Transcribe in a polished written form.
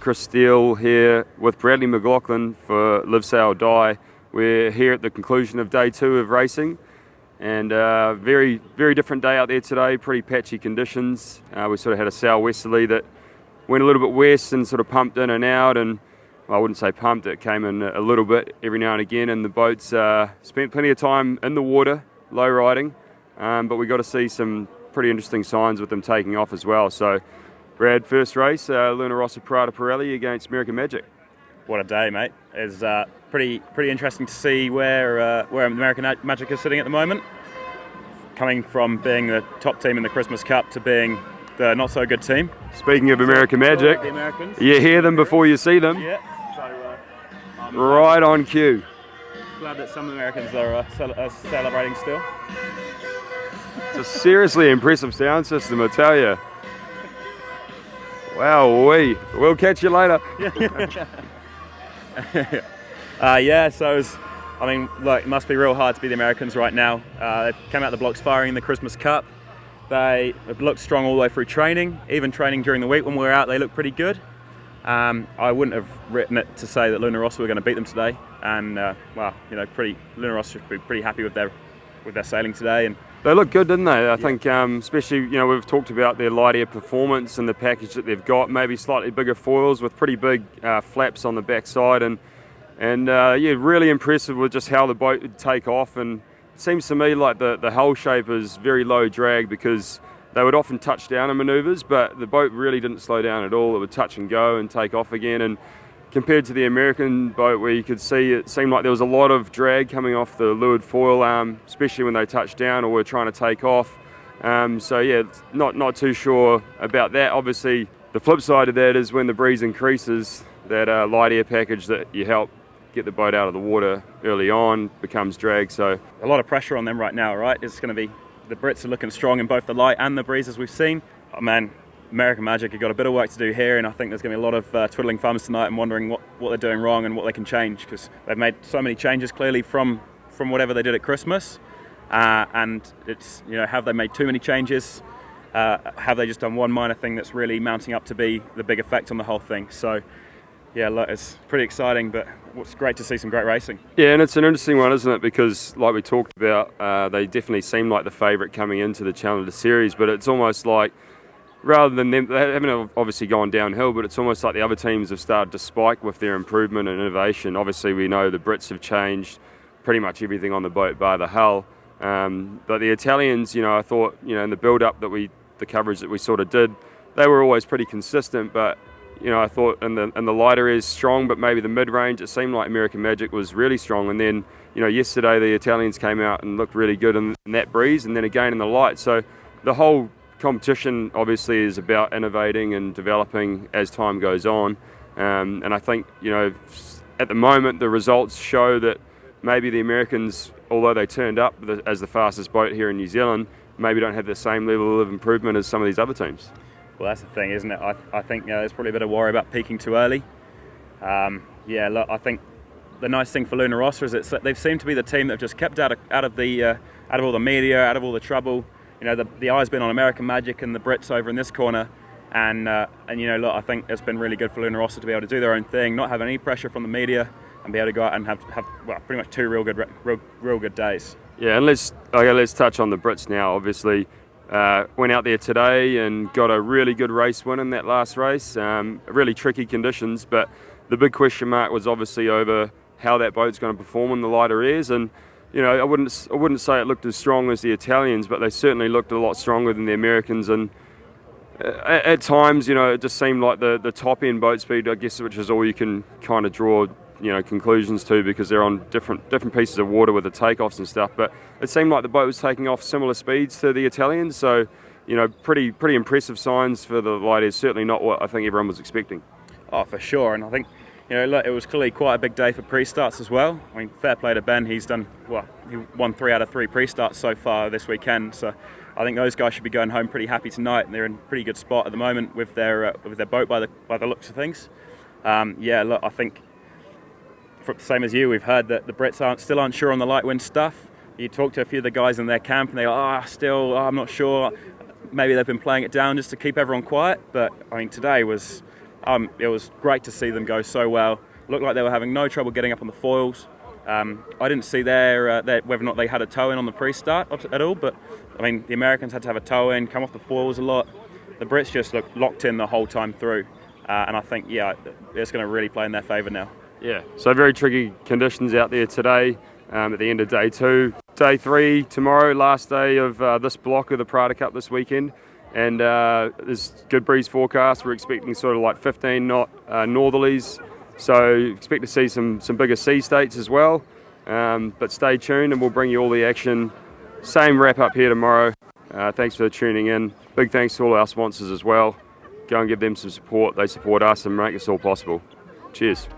Chris Steele here with Bradley Mclaughlin for Live Sail Die. We're here at the conclusion of day 2 of racing, and very different day out there today. Pretty patchy conditions. We sort of had a southwesterly that went a little bit west and sort of pumped in and out, and well, I wouldn't say pumped, it came in a little bit every now and again, and the boats spent plenty of time in the water, low riding, but we got to see some pretty interesting signs with them taking off as well. So Brad, first race, Luna Rossa Prada Pirelli against American Magic. What a day, mate. It's pretty interesting to see where American Magic is sitting at the moment. Coming from being the top team in the Christmas Cup to being the not-so-good team. Speaking of American Magic, the Americans, you hear them before you see them. Yeah, so I'm right on cue. glad that some Americans are celebrating still. It's a seriously impressive sound system, I tell you. Wow, we'll catch you later. So it must be real hard to be the Americans right now. They came out the blocks firing in the Christmas Cup. They looked strong all the way through training. Even training during the week when we were out, they looked pretty good. I wouldn't have written it to say that Luna Rossa were going to beat them today. And Luna Rossa should be pretty happy with their sailing today. And they look good, didn't they? I think, especially, we've talked about their lighter performance and the package that they've got. Maybe slightly bigger foils with pretty big flaps on the backside, and really impressive with just how the boat would take off. And it seems to me like the hull shape is very low drag, because they would often touch down in manoeuvres, but the boat really didn't slow down at all. It would touch and go and take off again. And compared to the American boat, where you could see it seemed like there was a lot of drag coming off the leeward foil, especially when they touched down or were trying to take off. Not too sure about that. Obviously, the flip side of that is when the breeze increases, that light air package that you help get the boat out of the water early on becomes drag. So a lot of pressure on them right now, right? It's going to be, the Brits are looking strong in both the light and the breeze, as we've seen. Oh man, American Magic have got a bit of work to do here, and I think there's going to be a lot of twiddling thumbs tonight and wondering what they're doing wrong and what they can change, because they've made so many changes clearly from whatever they did at Christmas, and it's, have they made too many changes? Have they just done one minor thing that's really mounting up to be the big effect on the whole thing? So yeah, look, it's pretty exciting, but it's great to see some great racing. Yeah, and it's an interesting one, isn't it? Because like we talked about, they definitely seem like the favourite coming into the Challenger Series, but it's almost like, rather than them, they haven't obviously gone downhill, but it's almost like the other teams have started to spike with their improvement and innovation. Obviously, we know the Brits have changed pretty much everything on the boat bar the hull. But the Italians, I thought, in the build-up the coverage that we sort of did, they were always pretty consistent. But I thought in the lighter is strong, but maybe the mid-range, it seemed like American Magic was really strong. And then, yesterday the Italians came out and looked really good in that breeze, and then again in the light. So the whole competition obviously is about innovating and developing as time goes on, and I think at the moment the results show that maybe the Americans, although they turned up as the fastest boat here in New Zealand, maybe don't have the same level of improvement as some of these other teams. Well, that's the thing, isn't it? I think there's probably a bit of worry about peaking too early. Look, I think the nice thing for Luna Rossa is that they've seemed to be the team that have just kept out of all the media, out of all the trouble. The eye's been on American Magic and the Brits over in this corner, and look, I think it's been really good for Luna Rossa to be able to do their own thing, not have any pressure from the media, and be able to go out and have pretty much 2 real good days. Yeah, and let's touch on the Brits now. Obviously, went out there today and got a really good race win in that last race. Really tricky conditions, but the big question mark was obviously over how that boat's going to perform in the lighter airs. And I wouldn't say it looked as strong as the Italians, but they certainly looked a lot stronger than the Americans. And at times, it just seemed like the top end boat speed, I guess, which is all you can kind of draw conclusions to, because they're on different pieces of water with the takeoffs and stuff. But it seemed like the boat was taking off similar speeds to the Italians. So pretty impressive signs for the light airs. Certainly not what I think everyone was expecting. Oh, for sure. And I think look, it was clearly quite a big day for pre-starts as well. I mean, fair play to Ben. He won 3 out of 3 pre-starts so far this weekend. So I think those guys should be going home pretty happy tonight, and they're in a pretty good spot at the moment with their boat by the looks of things. Look, I think same as you, we've heard that the Brits still aren't sure on the light wind stuff. You talk to a few of the guys in their camp, and they go, I'm not sure. Maybe they've been playing it down just to keep everyone quiet. But I mean, today was It was great to see them go so well. Looked like they were having no trouble getting up on the foils. I didn't see whether or not they had a toe in on the pre-start at all, but I mean the Americans had to have a toe in, come off the foils a lot. The Brits just looked locked in the whole time through, and I think it's going to really play in their favour now. Yeah, so very tricky conditions out there today at the end of day 2. Day 3 tomorrow, last day of this block of the Prada Cup this weekend, and there's good breeze forecast. We're expecting sort of like 15 knot northerlies, so expect to see some bigger sea states as well, but stay tuned and we'll bring you all the action. Same wrap up here tomorrow. Thanks for tuning in. Big thanks to all our sponsors as well. Go and give them some support. They support us and make this all possible. Cheers.